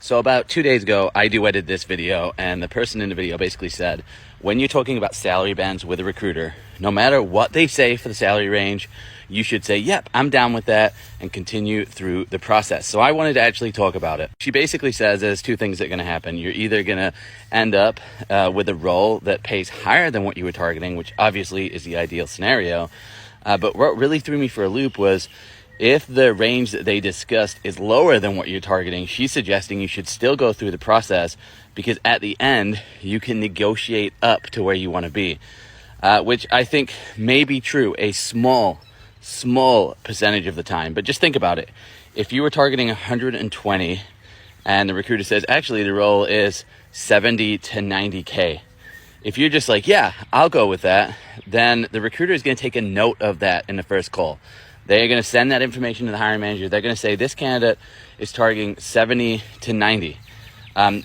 So about 2 days ago, I duetted this video, and the person in the video basically said, when you're talking about salary bands with a recruiter, no matter what they say for the salary range, you should say, yep, I'm down with that, and continue through the process. So I wanted to actually talk about it. She basically says there's two things that are going to happen. You're either going to end up with a role that pays higher than what you were targeting, which obviously is the ideal scenario. But what really threw me for a loop was, if the range that they discussed is lower than what you're targeting, she's suggesting you should still go through the process, because at the end, you can negotiate up to where you want to be, which I think may be true a small percentage of the time. But just think about it. If you were targeting 120 and the recruiter says, actually, the role is 70 to 90K. If you're just like, yeah, I'll go with that, then the recruiter is going to take a note of that in the first call. They're going to send that information to the hiring manager. They're going to say, this candidate is targeting 70 to 90.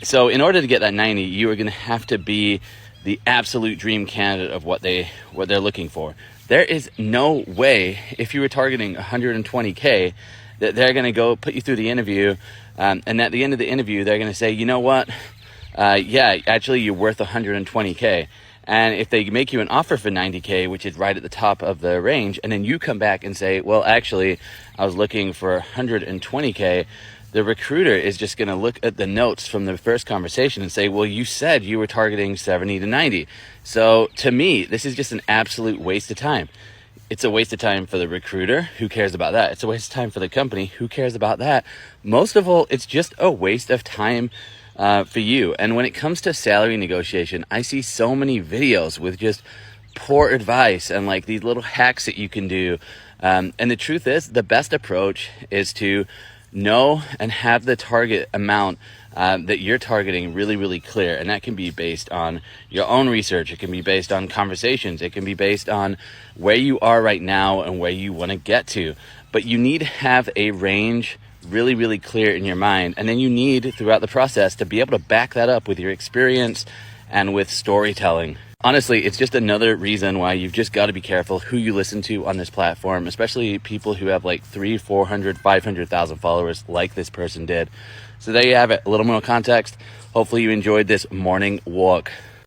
So in order to get that 90, you are going to have to be the absolute dream candidate of what they're looking for. There is no way, if you were targeting 120K, that they're going to go put you through the interview. And at the end of the interview, they're going to say, you know what? Yeah, actually, you're worth 120K. And if they make you an offer for 90K, which is right at the top of the range, and then you come back and say, well, actually, I was looking for 120K, the recruiter is just going to look at the notes from the first conversation and say, well, you said you were targeting 70 to 90. So to me, this is just an absolute waste of time. It's a waste of time for the recruiter. Who cares about that? It's a waste of time for the company. Who cares about that? Most of all, it's just a waste of time for you. And when it comes to salary negotiation, I see so many videos with just poor advice and like these little hacks that you can do. And the truth is, the best approach is to know and have the target amount that you're targeting really clear. And that can be based on your own research. It can be based on conversations. It can be based on where you are right now and where you want to get to. But you need to have a range really clear in your mind, and then you need throughout the process to be able to back that up with your experience and with storytelling. Honestly, it's just another reason why you've just got to be careful who you listen to on this platform, especially people who have like 300, 400, 500,000 followers like this person did. So there you have it, a little more context. Hopefully you enjoyed this morning walk.